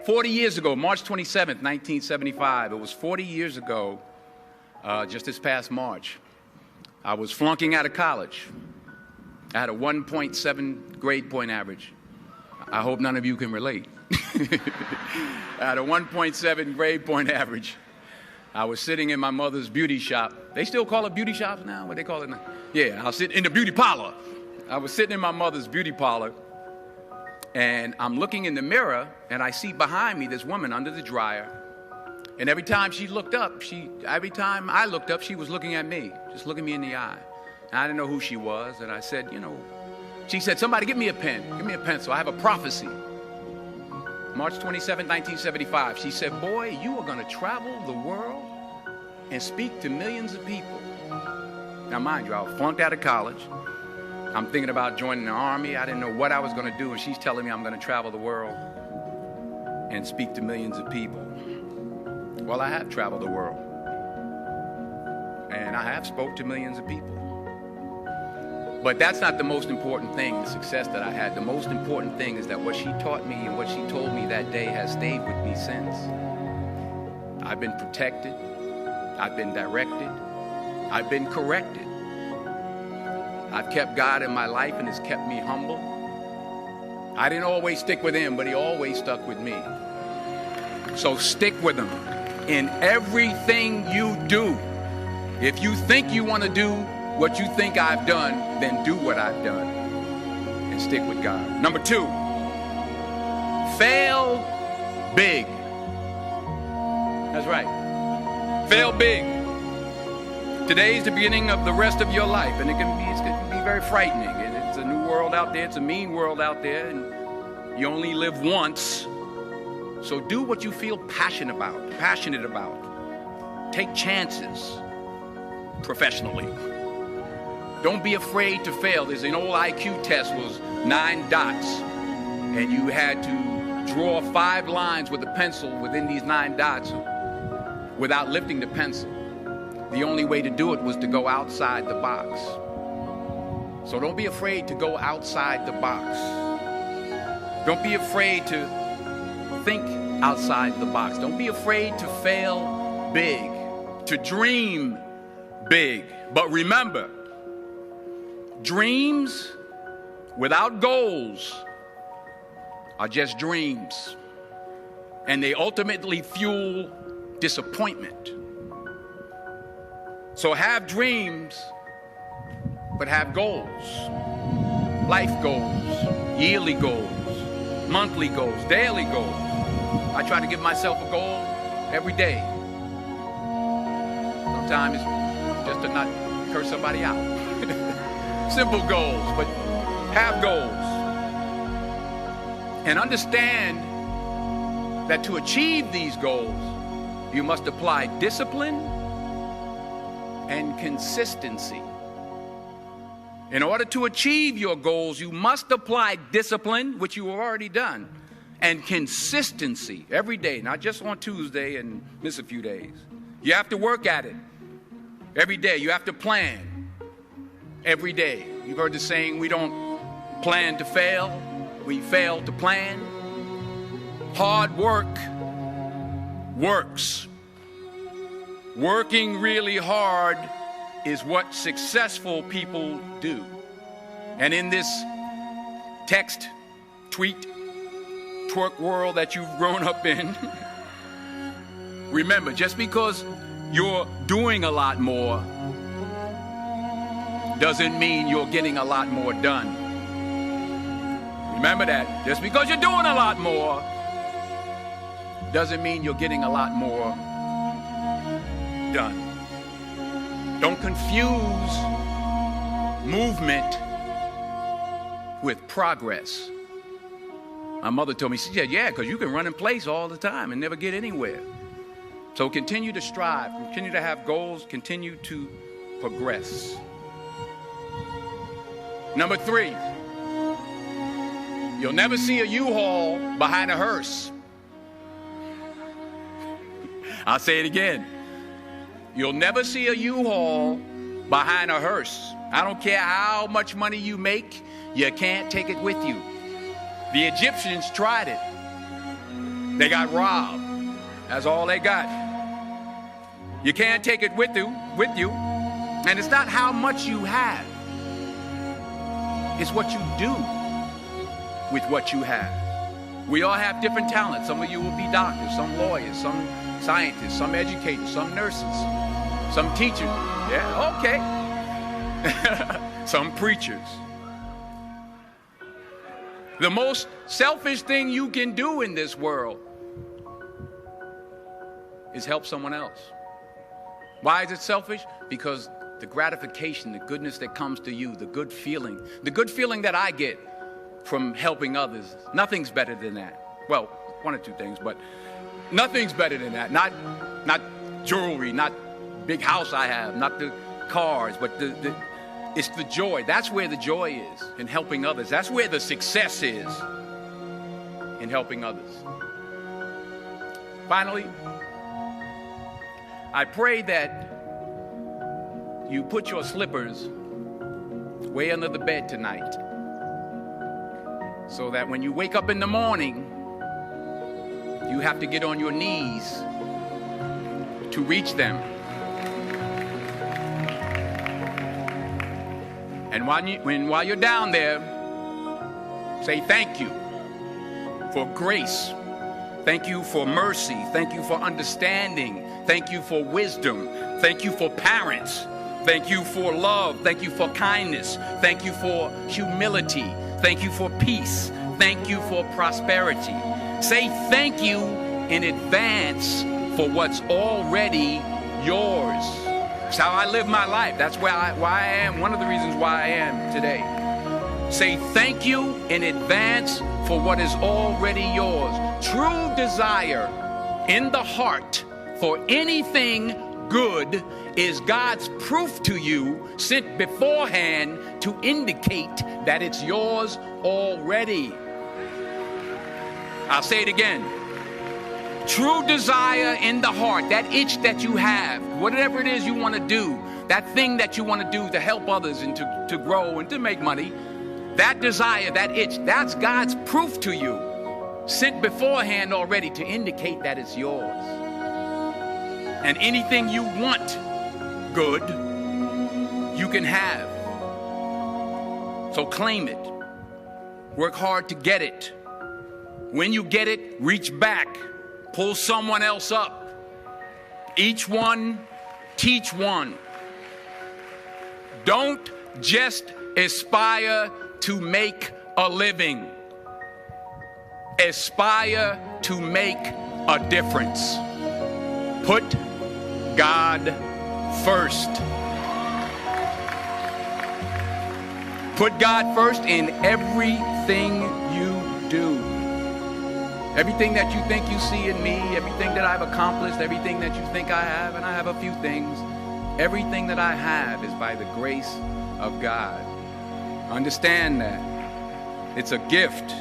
40 years ago, March 27th, 1975, it was 40 years ago, just this past March, I was flunking out of college. I had a 1.7 grade point average. I hope none of you can relate. I had a 1.7 grade point average. I was sitting in my mother's beauty shop. They still call it beauty shops now? What they call it now? Yeah, I was sitting in the beauty parlor. I was sitting in my mother's beauty parlor, and I'm looking in the mirror, and I see behind me this woman under the dryer. And every time she looked up, every time I looked up, she was looking at me, just looking me in the eye. And I didn't know who she was, and I said, she said, somebody give me a pen, give me a pencil. I have a prophecy. March 27, 1975, she said, boy, you are going to travel the world and speak to millions of people. Now, mind you, I was flunked out of college. I'm thinking about joining the Army. I didn't know what I was going to do, and she's telling me I'm going to travel the world and speak to millions of people. Well, I have traveled the world, and I have spoke to millions of people. But that's not the most important thing, the success that I had. The most important thing is that what she taught me and what she told me that day has stayed with me since. I've been protected. I've been directed. I've been corrected. I've kept God in my life, and it's kept me humble. I didn't always stick with him, but he always stuck with me. So stick with him in everything you do. If you think you want to do what you think I've done, then do what I've done and stick with God. Number 2, fail big. That's right. Fail big. Today is the beginning of the rest of your life, and it can be very frightening. And it's a new world out there. It's a mean world out there, and you only live once. So do what you feel passionate about. Take chances professionally. Don't be afraid to fail. There's an old IQ test, was 9 dots, and you had to draw 5 lines with a pencil within these 9 dots without lifting the pencil. The only way to do it was to go outside the box. So don't be afraid to go outside the box. Don't be afraid to think outside the box. Don't be afraid to fail big, to dream big. But remember, dreams without goals are just dreams, and they ultimately fuel disappointment. So have dreams, but have goals. Life goals, yearly goals, monthly goals, daily goals. I try to give myself a goal every day. Sometimes it's just to not curse somebody out. Simple goals, but have goals. And understand that to achieve these goals, you must apply discipline and consistency. In order to achieve your goals, you must apply discipline, which you have already done, and consistency every day, not just on Tuesday and miss a few days. You have to work at it every day. You have to plan every day. You've heard the saying, we don't plan to fail, we fail to plan. Hard work works. Working really hard is what successful people do. And in this text, tweet, twerk world that you've grown up in, remember, just because you're doing a lot more doesn't mean you're getting a lot more done. Remember that. Just because you're doing a lot more doesn't mean you're getting a lot more done. Don't confuse movement with progress. My mother told me, she said, yeah, because you can run in place all the time and never get anywhere. So continue to strive, continue to have goals, continue to progress. Number 3, you'll never see a U-Haul behind a hearse. I'll say it again. You'll never see a U-Haul behind a hearse. I don't care how much money you make, you can't take it with you. The Egyptians tried it. They got robbed. That's all they got. You can't take it with you. And it's not how much you have. It's what you do with what you have. We all have different talents. Some of you will be doctors, some lawyers, some scientists, some educators, some nurses, some teachers. Yeah, okay. Some preachers. The most selfish thing you can do in this world is help someone else. Why is it selfish? Because the gratification, the goodness that comes to you, the good feeling that I get from helping others, nothing's better than that. Well, one or two things, but nothing's better than that. Not jewelry, not big house I have, not the cars, but it's the joy. That's where the joy is, in helping others. That's where the success is, in helping others. Finally, I pray that you put your slippers way under the bed tonight, so that when you wake up in the morning, you have to get on your knees to reach them. And while you're down there, say thank you for grace. Thank you for mercy. Thank you for understanding. Thank you for wisdom. Thank you for parents. Thank you for love. Thank you for kindness. Thank you for humility. Thank you for peace. Thank you for prosperity. Say thank you in advance for what's already yours. That's how I live my life. That's why I am. One of the reasons why I am today. Say thank you in advance for what is already yours. True desire in the heart for anything good is God's proof to you, sent beforehand to indicate that it's yours already. I'll say it again. True desire in the heart, that itch that you have, whatever it is you want to do, that thing that you want to do to help others and to grow and to make money, that desire, that itch, that's God's proof to you, sent beforehand already to indicate that it's yours. And anything you want good, you can have. So claim it. Work hard to get it. When you get it, reach back. Pull someone else up. Each one, teach one. Don't just aspire to make a living. Aspire to make a difference. Put God first. Put God first in everything you do. Everything that you think you see in me, everything that I've accomplished, everything that you think I have, and I have a few things, everything that I have is by the grace of God. Understand that. It's a gift.